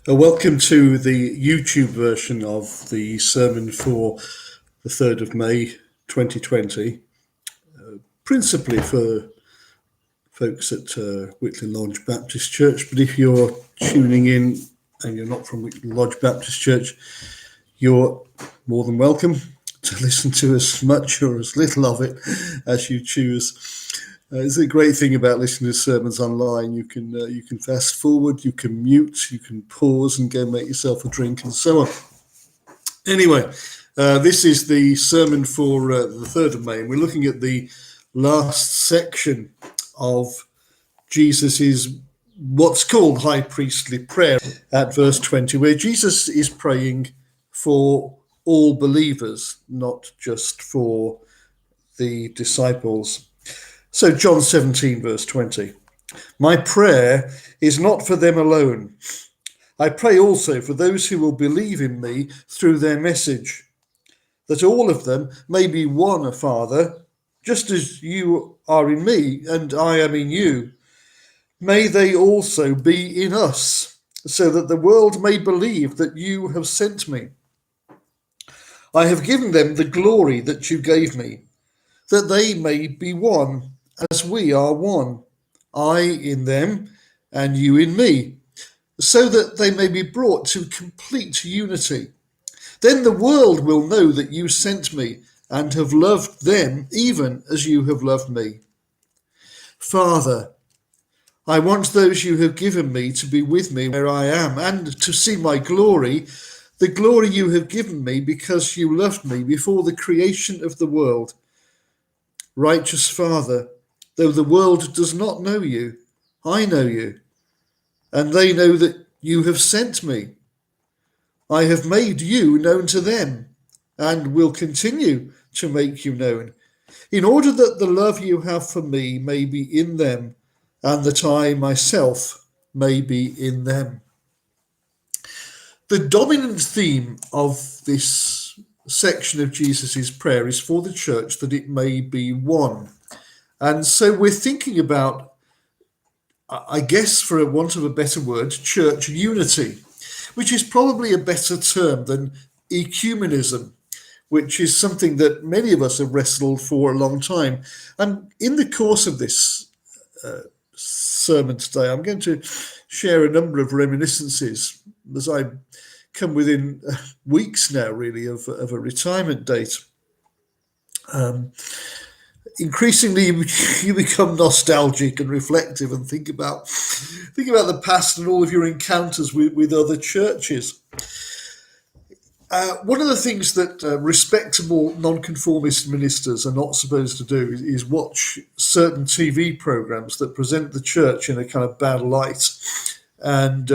Welcome to the YouTube version of the sermon for the 3rd of May 2020, principally for folks at Whitland Lodge Baptist Church. But if you're tuning in and you're not from Whitland Lodge Baptist Church, you're more than welcome to listen to as much or as little of it as you choose. It's a great thing about listening to sermons online. You can fast forward, you can mute, you can pause and go make yourself a drink and so on. Anyway, this is the sermon for the 3rd of May, and we're looking at the last section of Jesus's what's called high priestly prayer at verse 20, where Jesus is praying for all believers, not just for the disciples. So John 17, verse 20, my prayer is not for them alone. I pray also for those who will believe in me through their message, that all of them may be one, Father, just as you are in me and I am in you. May they also be in us, so that the world may believe that you have sent me. I have given them the glory that you gave me, that they may be one, as we are one, I in them and you in me, so that they may be brought to complete unity. Then the world will know that you sent me and have loved them even as you have loved me. Father, I want those you have given me to be with me where I am and to see my glory, the glory you have given me because you loved me before the creation of the world. Righteous Father, though the world does not know you, I know you, and they know that you have sent me. I have made you known to them, and will continue to make you known, in order that the love you have for me may be in them, and that I myself may be in them. The dominant theme of this section of Jesus's prayer is for the church that it may be one. And so we're thinking about, I guess, for a want of a better word, church unity, which is probably a better term than ecumenism, which is something that many of us have wrestled for a long time. And in the course of this sermon today, I'm going to share a number of reminiscences as I come within weeks now, really, of a retirement date. Increasingly you become nostalgic and reflective and think about the past and all of your encounters with other churches. One of the things that respectable nonconformist ministers are not supposed to do is watch certain TV programs that present the church in a kind of bad light. And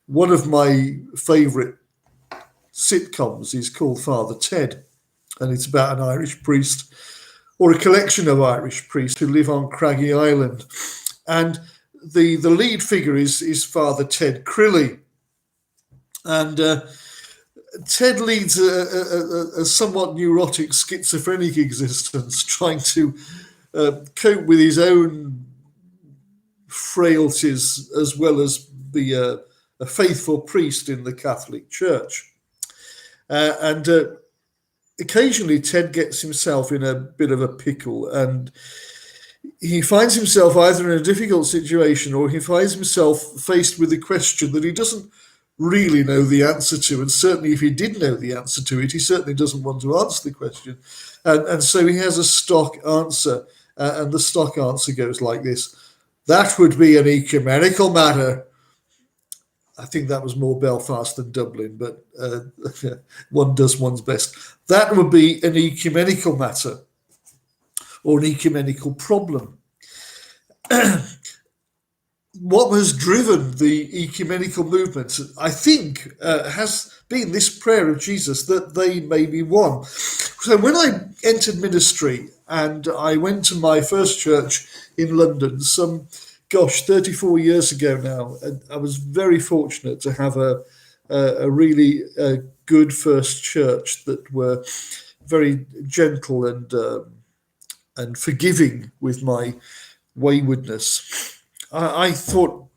one of my favourite sitcoms is called Father Ted, and it's about an Irish priest, or a collection of Irish priests who live on Craggy Island. And the lead figure is Father Ted Crilly. And Ted leads a somewhat neurotic, schizophrenic existence, trying to cope with his own frailties as well as be a faithful priest in the Catholic Church. And occasionally Ted gets himself in a bit of a pickle, and he finds himself either in a difficult situation or he finds himself faced with a question that he doesn't really know the answer to. And certainly if he did know the answer to it, he certainly doesn't want to answer the question. And so he has a stock answer, and the stock answer goes like this: that would be an ecumenical matter. I think that was more Belfast than Dublin, but one does one's best. That would be an ecumenical matter, or an ecumenical problem. What has driven the ecumenical movement, I think, has been this prayer of Jesus, that they may be one. So when I entered ministry and I went to my first church in London, 34 years ago now, and I was very fortunate to have a really good first church that were very gentle and forgiving with my waywardness. I thought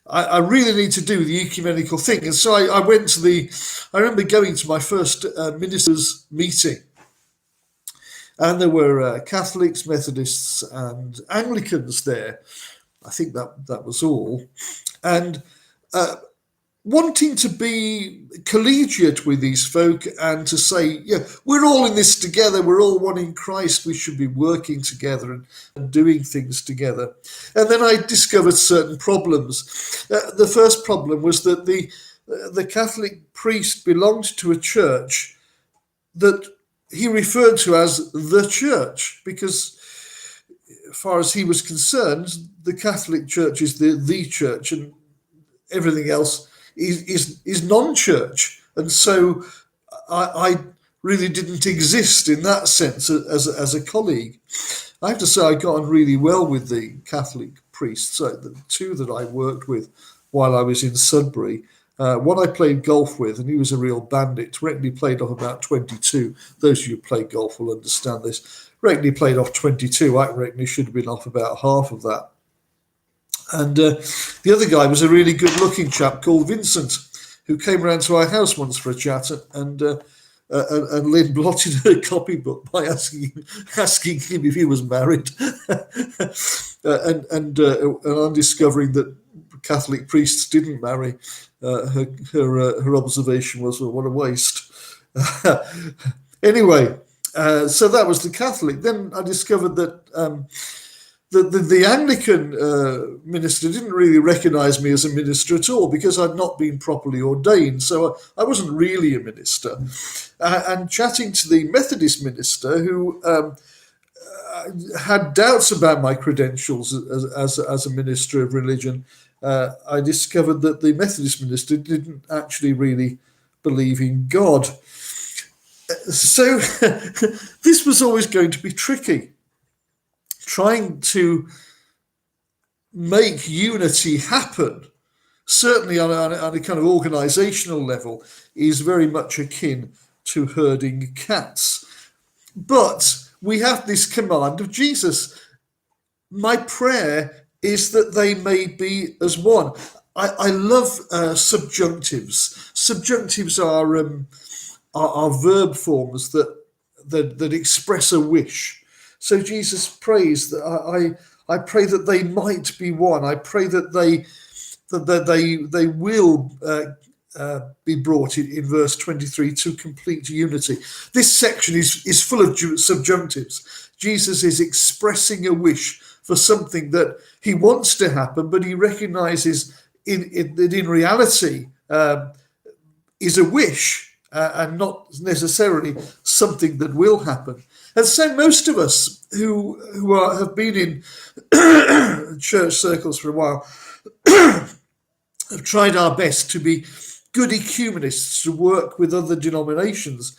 I really need to do the ecumenical thing. And so I went to I remember going to my first ministers' meeting, and there were Catholics, Methodists, and Anglicans there. I think that was all. And wanting to be collegiate with these folk and to say, yeah, we're all in this together, we're all one in Christ, we should be working together and doing things together. And then I discovered certain problems. The first problem was that the Catholic priest belonged to a church that he referred to as the church, because as far as he was concerned, the Catholic Church is the church, and everything else is non-church. And so I really didn't exist in that sense as a colleague. I have to say I got on really well with the Catholic priests, the two that I worked with while I was in Sudbury. One I played golf with, and he was a real bandit. Reckon he played off about 22. Those of you who play golf will understand this. Reckon he played off 22. I reckon he should have been off about half of that. And the other guy was a really good-looking chap called Vincent, who came round to our house once for a chat, and Lynn blotted her copybook by asking him if he was married, and I'm discovering that Catholic priests didn't marry. Her observation was, well, what a waste. Anyway, so that was the Catholic. Then I discovered that the Anglican minister didn't really recognise me as a minister at all, because I'd not been properly ordained, so I wasn't really a minister. And chatting to the Methodist minister, who had doubts about my credentials as a minister of religion, I discovered that the Methodist minister didn't actually really believe in God. So this was always going to be tricky. Trying to make unity happen, certainly on a kind of organisational level, is very much akin to herding cats. But we have this command of Jesus. My prayer is that they may be as one. I love subjunctives. Subjunctives are verb forms that express a wish. So Jesus prays that I pray that they might be one. I pray that they will be brought in verse 23 to complete unity. This section is full of subjunctives. Jesus is expressing a wish for something that he wants to happen, but he recognises that in reality is a wish and not necessarily something that will happen. And so most of us who have been in church circles for a while have tried our best to be good ecumenists, to work with other denominations,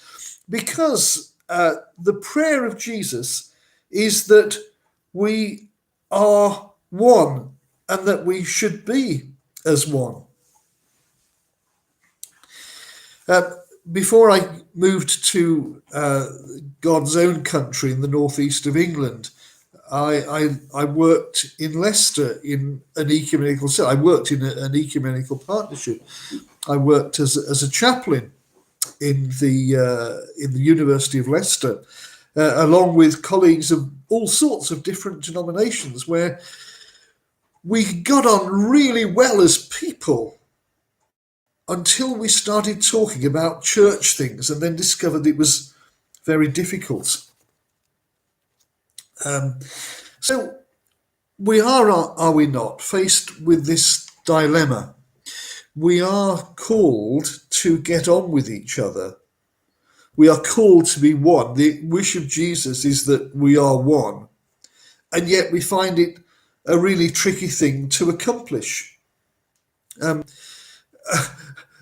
because the prayer of Jesus is that we are one and that we should be as one. Before I moved to God's own country in the northeast of England, I worked in Leicester in an ecumenical. So I worked in an ecumenical partnership. I worked as a chaplain in the University of Leicester, along with colleagues of all sorts of different denominations, where we got on really well as people, until we started talking about church things and then discovered it was very difficult. So we are we not, faced with this dilemma? We are called to get on with each other. We are called to be one. The wish of Jesus is that we are one. And yet we find it a really tricky thing to accomplish.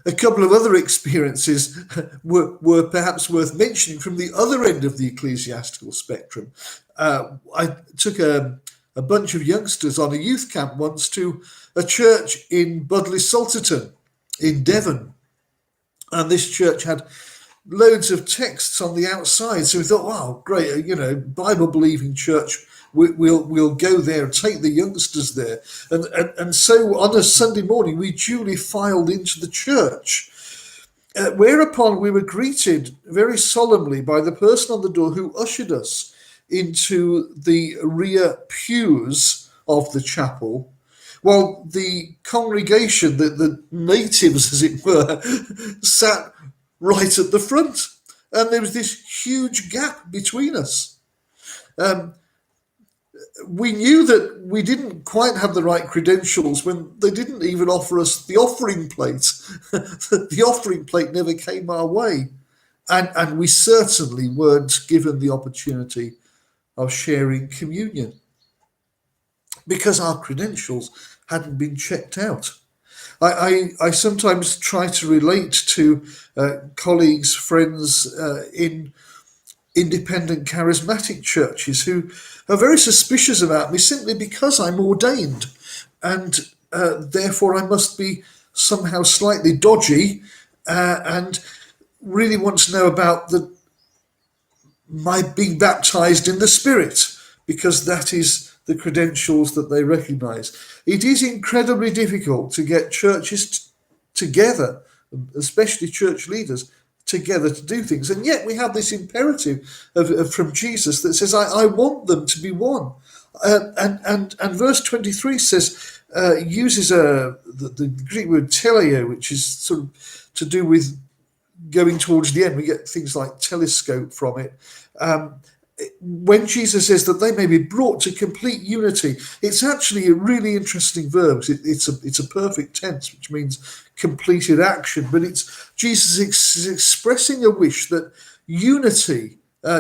A couple of other experiences were perhaps worth mentioning from the other end of the ecclesiastical spectrum. I took a bunch of youngsters on a youth camp once to a church in Budleigh Salterton in Devon. And this church had loads of texts on the outside. So we thought, wow, great, Bible believing church. We'll go there and take the youngsters there. And so on a Sunday morning, we duly filed into the church. Whereupon we were greeted very solemnly by the person on the door who ushered us into the rear pews of the chapel, while the congregation, the natives, as it were, sat right at the front. And there was this huge gap between us. We knew that we didn't quite have the right credentials when they didn't even offer us the offering plate. The offering plate never came our way. And we certainly weren't given the opportunity of sharing communion because our credentials hadn't been checked out. I sometimes try to relate to colleagues, friends in independent charismatic churches who are very suspicious about me simply because I'm ordained, and therefore I must be somehow slightly dodgy and really want to know about my being baptized in the Spirit, because that is the credentials that they recognize. It is incredibly difficult to get churches together, especially church leaders, together to do things. And yet we have this imperative from Jesus that says, I want them to be one. And verse 23 says, uses the Greek word teleo, which is sort of to do with going towards the end. We get things like telescope from it. When Jesus says that they may be brought to complete unity, it's actually a really interesting verb. It's a perfect tense, which means completed action. But it's Jesus is expressing a wish that unity,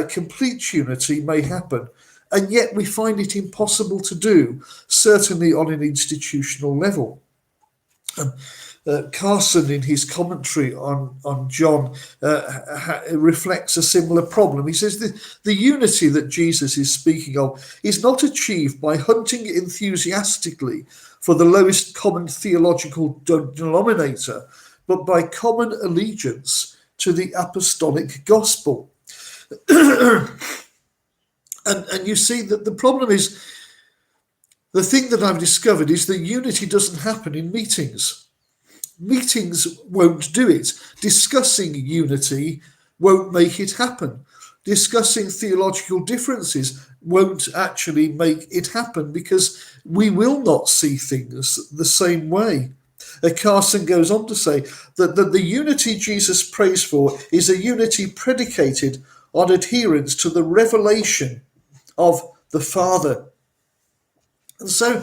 complete unity, may happen. And yet we find it impossible to do, certainly on an institutional level. Carson, in his commentary on John, reflects a similar problem. He says the unity that Jesus is speaking of is not achieved by hunting enthusiastically for the lowest common theological denominator, but by common allegiance to the apostolic gospel. And you see that the problem is, the thing that I've discovered is that unity doesn't happen in meetings. Meetings won't do it. Discussing unity won't make it happen. Discussing theological differences won't actually make it happen, because we will not see things the same way. Carson goes on to say that the unity Jesus prays for is a unity predicated on adherence to the revelation of the Father. And so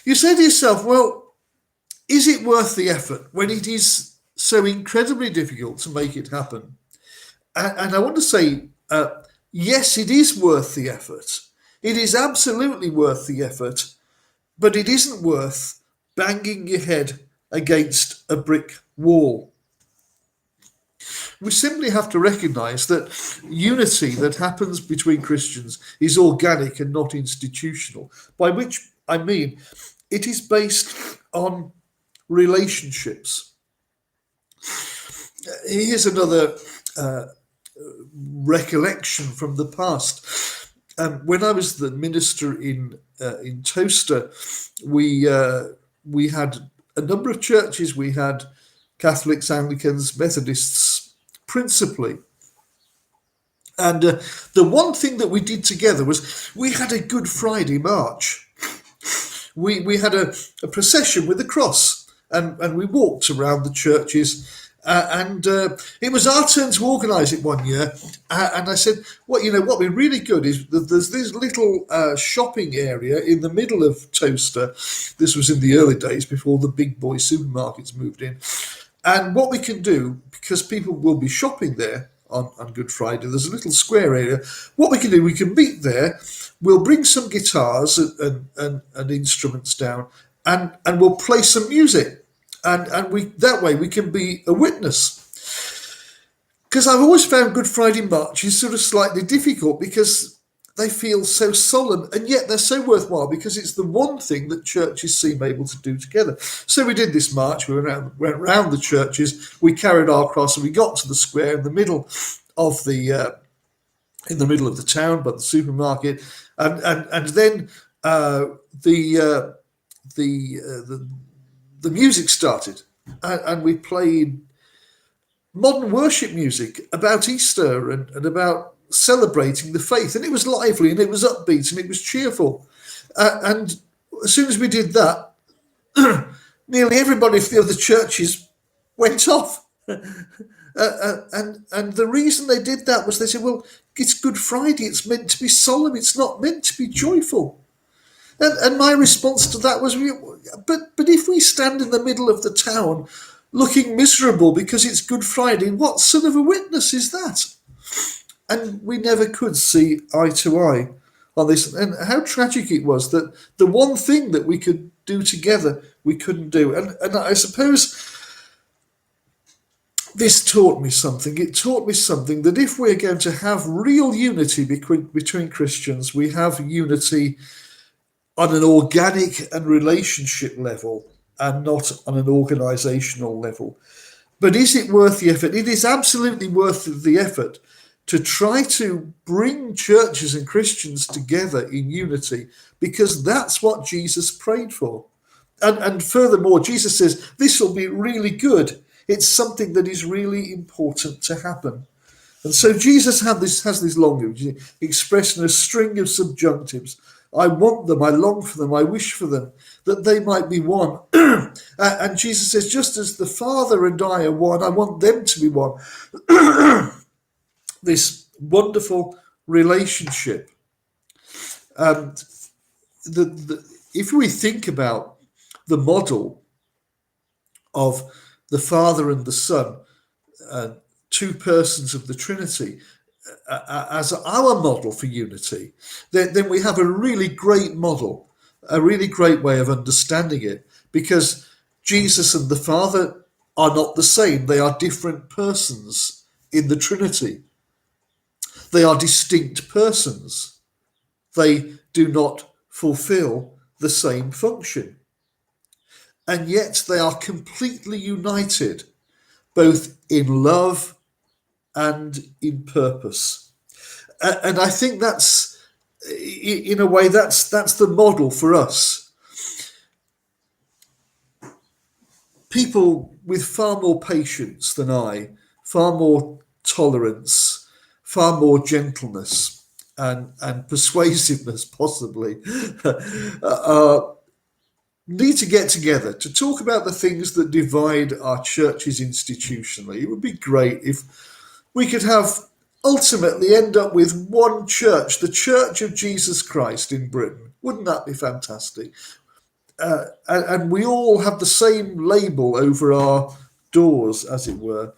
you say to yourself, well, is it worth the effort when it is so incredibly difficult to make it happen? And I want to say, yes, it is worth the effort. It is absolutely worth the effort, but it isn't worth banging your head against a brick wall. We simply have to recognize that unity that happens between Christians is organic and not institutional, by which I mean it is based on relationships. Here's another recollection from the past. When I was the minister in Towcester, we had a number of churches. We had Catholics, Anglicans, Methodists, principally. And the one thing that we did together was we had a Good Friday march. We had a procession with a cross. And we walked around the churches, and it was our turn to organise it one year. And I said, what would be really good is that there's this little shopping area in the middle of Towcester. This was in the early days before the big boy supermarkets moved in. And what we can do, because people will be shopping there on Good Friday, there's a little square area. What we can do, we can meet there. We'll bring some guitars and instruments down, and we'll play some music. And we that way we can be a witness. Because I've always found Good Friday March is sort of slightly difficult, because they feel so solemn, and yet they're so worthwhile because it's the one thing that churches seem able to do together. So we did this march. We went around the churches. We carried our cross, and we got to the square in the middle of the town, by the supermarket, and then the music started, and we played modern worship music about Easter and about celebrating the faith, and it was lively and it was upbeat and it was cheerful. And as soon as we did that, nearly everybody from the other churches went off. And the reason they did that was they said, well, it's Good Friday, it's meant to be solemn, it's not meant to be joyful. And my response to that was, but if we stand in the middle of the town looking miserable because it's Good Friday, what sort of a witness is that? And we never could see eye to eye on this. And how tragic it was that the one thing that we could do together, we couldn't do. And I suppose this taught me something. It taught me something that if we're going to have real unity between Christians, we have unity on an organic and relationship level and not on an organisational level. But is it worth the effort? It is absolutely worth the effort to try to bring churches and Christians together in unity, because that's what Jesus prayed for. And furthermore, Jesus says this will be really good. It's something that is really important to happen. And so Jesus has this language expressed in a string of subjunctives. I want them, I long for them, I wish for them, that they might be one. And Jesus says, just as the Father and I are one, I want them to be one. This wonderful relationship. And if we think about the model of the Father and the Son, two persons of the Trinity, as our model for unity, then we have a really great model, a really great way of understanding it, because Jesus and the Father are not the same. They are different persons in the Trinity. They are distinct persons. They do not fulfill the same function. And yet they are completely united, both in love and in purpose. And I think that's, in a way, that's the model for us. People with far more patience than I, far more tolerance, far more gentleness and persuasiveness, possibly, need to get together to talk about the things that divide our churches institutionally. It would be great if we could ultimately end up with one church, the Church of Jesus Christ in Britain. Wouldn't that be fantastic? And we all have the same label over our doors, as it were.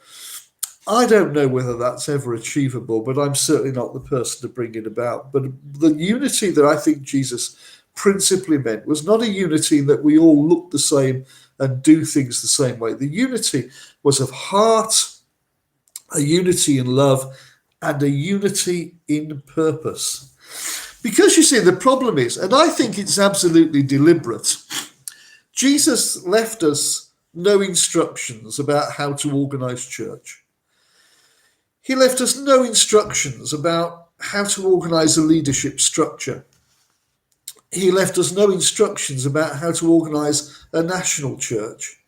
I don't know whether that's ever achievable, but I'm certainly not the person to bring it about. But the unity that I think Jesus principally meant was not a unity that we all look the same and do things the same way. The unity was of heart, a unity in love, and a unity in purpose. Because you see, the problem is, and I think it's absolutely deliberate, Jesus left us no instructions about how to organise church. He left us no instructions about how to organise a leadership structure. He left us no instructions about how to organise a national church.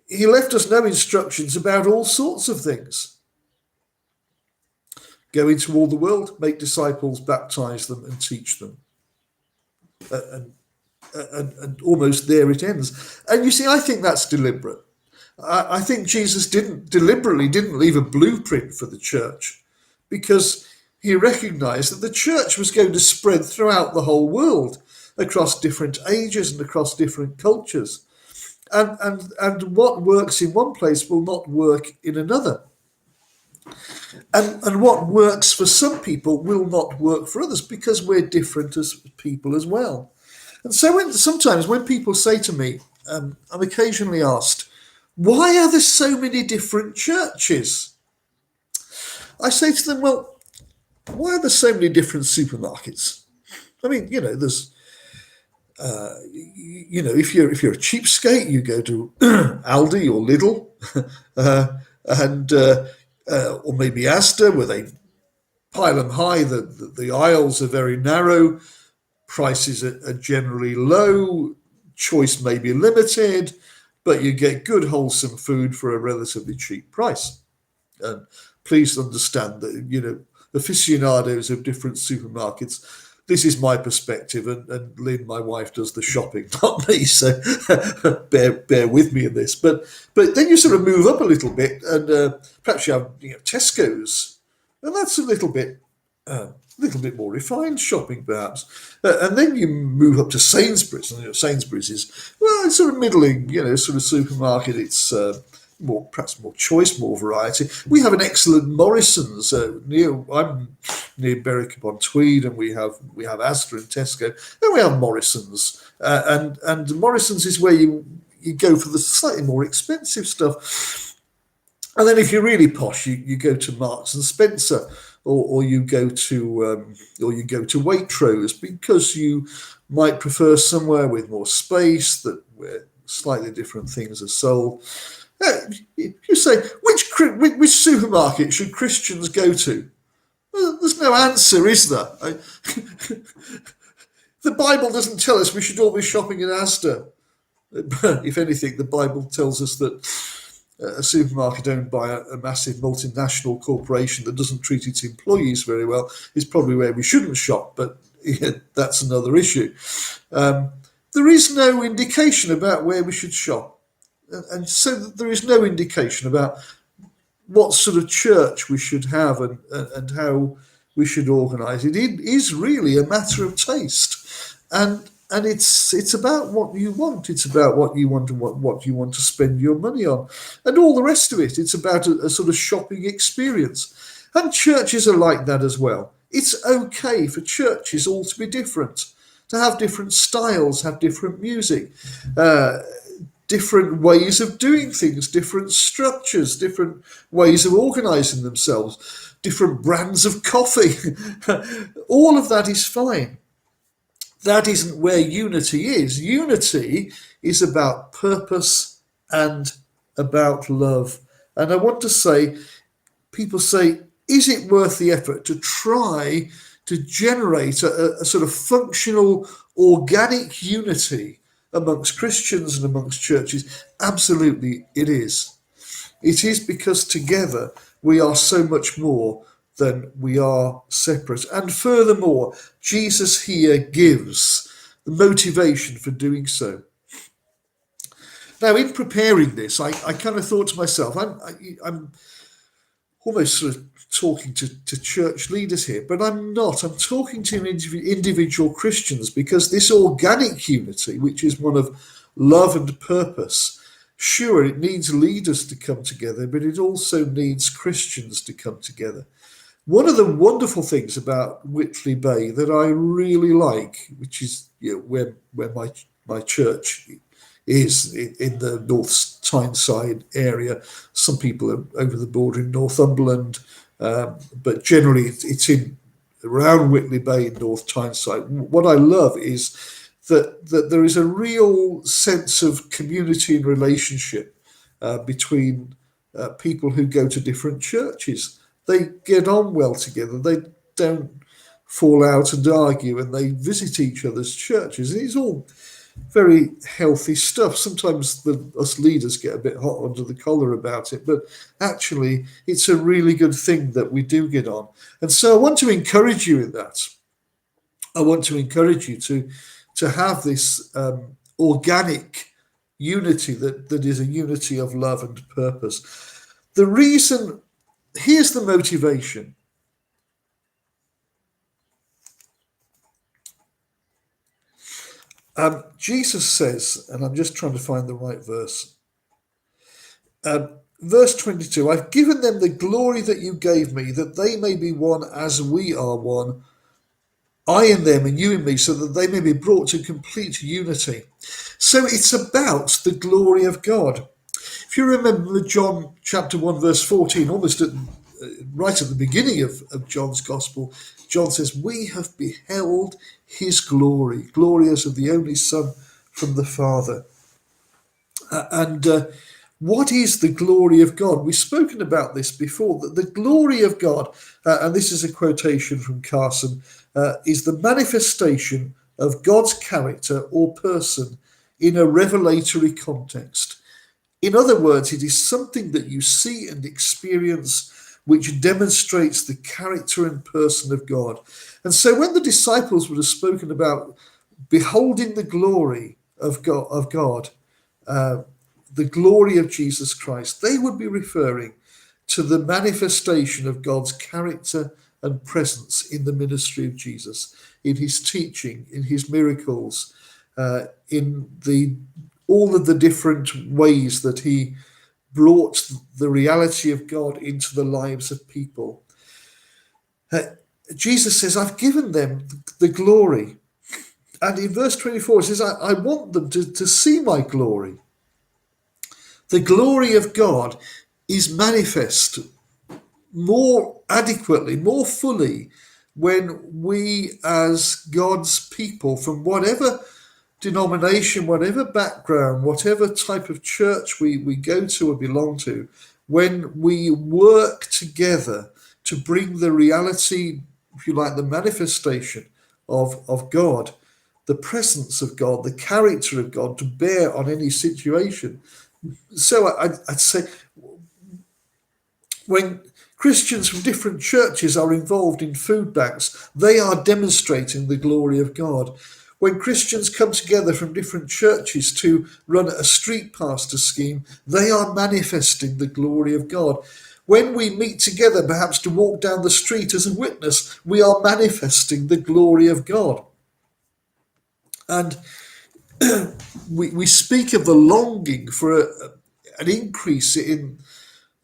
He left us no instructions about all sorts of things. Go into all the world, make disciples, baptise them and teach them. And almost there it ends. And you see, I think that's deliberate. I think Jesus deliberately didn't leave a blueprint for the church, because he recognised that the church was going to spread throughout the whole world, across different ages and across different cultures. And what works in one place will not work in another. And what works for some people will not work for others, because we're different as people as well. And so sometimes when people say to me, I'm occasionally asked, why are there so many different churches? I say to them, well, why are there so many different supermarkets? I mean, there's if you're a cheapskate, you go to Aldi or Lidl, and or maybe Asda, where they pile them high. The aisles are very narrow. Prices are generally low. Choice may be limited, but you get good, wholesome food for a relatively cheap price. And please understand that, aficionados of different supermarkets, this is my perspective, and Lynn, my wife, does the shopping, not me. So bear with me in this. But then you sort of move up a little bit, and perhaps you have Tesco's, and that's a little bit more refined shopping, perhaps. And then you move up to Sainsbury's, and Sainsbury's is, well, it's sort of middling, sort of supermarket. It's perhaps more choice, more variety. We have an excellent Morrison's I'm near Berwick upon Tweed, and we have Asda and Tesco. Then we have Morrison's, and Morrison's is where you go for the slightly more expensive stuff. And then if you're really posh, you go to Marks and Spencer, or you go to Waitrose, because you might prefer somewhere with more space, where slightly different things are sold. You say, which supermarket should Christians go to? Well, there's no answer, is there? The Bible doesn't tell us we should all be shopping in Asda. If anything, the Bible tells us that a supermarket owned by a massive multinational corporation that doesn't treat its employees very well is probably where we shouldn't shop, but that's another issue. There is no indication about where we should shop, and so there is no indication about what sort of church we should have and how we should organise it. It is really a matter of taste, and it's about what you want. It's about what you want and what you want to spend your money on, and all the rest of it. It's about a sort of shopping experience, and churches are like that as well. It's okay for churches all to be different, to have different styles, have different music, different ways of doing things, different structures, different ways of organising themselves, different brands of coffee. All of that is fine. That isn't where unity is. Unity is about purpose and about love. And I want to say, people say, is it worth the effort to try to generate a sort of functional, organic unity amongst Christians and amongst churches? Absolutely, it is. It is, because together we are so much more than we are separate. And furthermore, Jesus here gives the motivation for doing so. Now, in preparing this, I kind of thought to myself, I'm almost sort of talking to church leaders here, but I'm not. I'm talking to individual Christians, because this organic unity, which is one of love and purpose, sure, it needs leaders to come together, but it also needs Christians to come together. One of the wonderful things about Whitley Bay that I really like, which is where my church is, in the North Tyneside area. Some people are over the border in Northumberland, but generally it's in around Whitley Bay in North Tyneside. What I love is that there is a real sense of community and relationship between people who go to different churches. They get on well together. They don't fall out and argue, and they visit each other's churches. And it's all very healthy stuff. Sometimes us leaders get a bit hot under the collar about it, but actually it's a really good thing that we do get on. And so I want to encourage you in that. I want to encourage you to have this organic unity that is a unity of love and purpose. The reason, here's the motivation. Jesus says, and I'm just trying to find the right verse. Verse 22, I've given them the glory that you gave me, that they may be one as we are one, I in them and you in me, so that they may be brought to complete unity. So it's about the glory of God. If you remember John chapter 1, verse 14, almost at right at the beginning of John's Gospel, John says, "We have beheld his glory, glory as of the only Son from the Father." And what is the glory of God? We've spoken about this before, that the glory of God, and this is a quotation from Carson, is the manifestation of God's character or person in a revelatory context. In other words, it is something that you see and experience which demonstrates the character and person of God. And so when the disciples would have spoken about beholding the glory of God, the glory of Jesus Christ, they would be referring to the manifestation of God's character and presence in the ministry of Jesus, in his teaching, in his miracles, in all of the different ways that he brought the reality of God into the lives of people. Jesus says, "I've given them the glory." And in verse 24, it says, I want them to see my glory. The glory of God is manifest more adequately, more fully, when we as God's people, from whatever denomination, whatever background, whatever type of church we go to or belong to, when we work together to bring the reality, if you like, the manifestation of God, the presence of God, the character of God to bear on any situation. So I'd say when Christians from different churches are involved in food banks, they are demonstrating the glory of God. When Christians come together from different churches to run a street pastor scheme, they are manifesting the glory of God. When we meet together, perhaps to walk down the street as a witness, we are manifesting the glory of God. And we speak of the longing for an increase in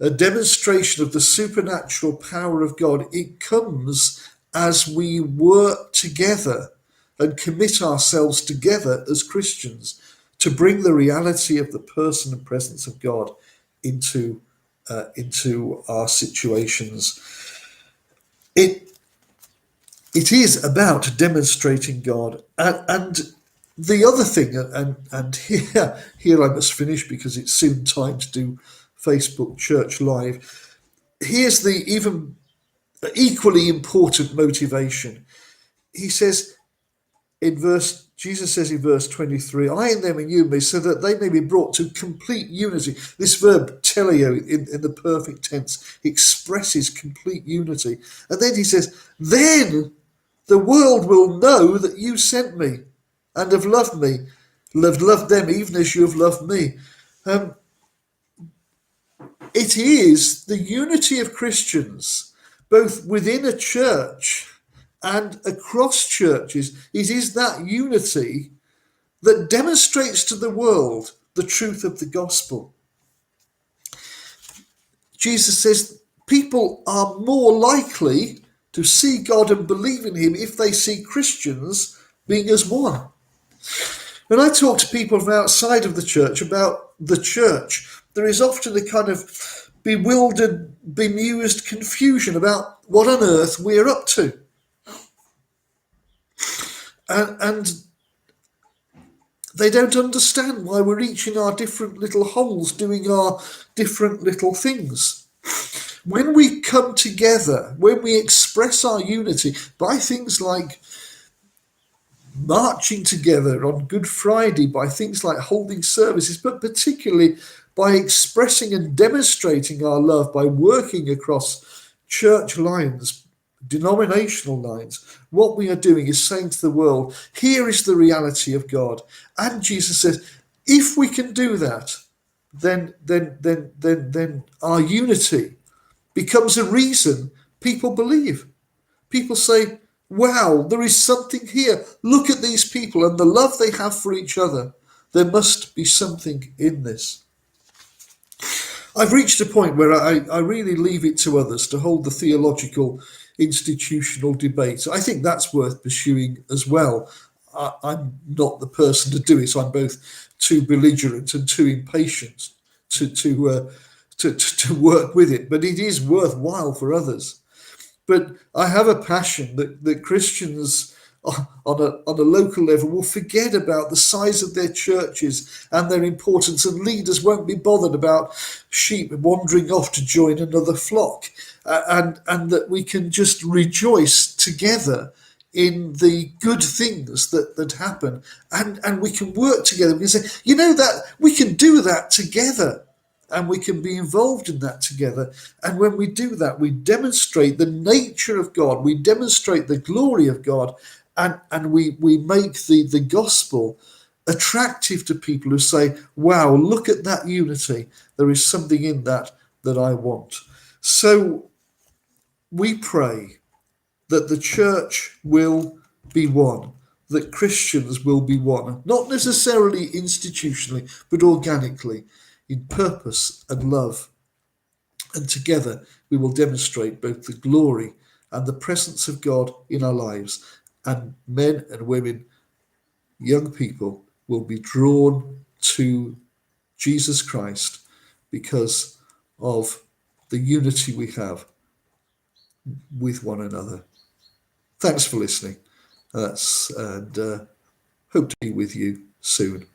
a demonstration of the supernatural power of God. It comes as we work together and commit ourselves together as Christians to bring the reality of the person and presence of God into our situations. It is about demonstrating God. And the other thing, and here I must finish because it's soon time to do Facebook Church Live. Here's the even equally important motivation. He says Jesus says in verse 23, "I in them and you in me, so that they may be brought to complete unity." This verb teleo in the perfect tense expresses complete unity. And then he says, "Then the world will know that you sent me and have loved them even as you have loved me." It is the unity of Christians, both within a church and across churches. It is that unity that demonstrates to the world the truth of the gospel. Jesus says people are more likely to see God and believe in him if they see Christians being as one. When I talk to people from outside of the church about the church, there is often a kind of bewildered, bemused confusion about what on earth we're up to. And they don't understand why we're each in our different little holes doing our different little things. When we come together, when we express our unity by things like marching together on Good Friday, by things like holding services, but particularly by expressing and demonstrating our love by working across church lines, denominational lines, what we are doing is saying to the world, here is the reality of God. And Jesus says, if we can do that, then our unity becomes a reason people believe. People say, wow, there is something here. Look at these people and the love they have for each other. There must be something in this. I've reached a point where I really leave it to others to hold the theological institutional debate. I think that's worth pursuing as well. I'm not the person to do it. I'm both too belligerent and too impatient to to work with it, but it is worthwhile for others. But I have a passion that Christians on a local level will forget about the size of their churches and their importance, and leaders won't be bothered about sheep wandering off to join another flock, and that we can just rejoice together in the good things that happen, and we can work together. We can say, that we can do that together, and we can be involved in that together. And when we do that, we demonstrate the nature of God, we demonstrate the glory of God, and we make the gospel attractive to people who say, wow, look at that unity. There is something in that I want. So we pray that the church will be one, that Christians will be one, not necessarily institutionally, but organically, in purpose and love. And together we will demonstrate both the glory and the presence of God in our lives. And men and women, young people, will be drawn to Jesus Christ because of the unity we have with one another. Thanks for listening. And hope to be with you soon.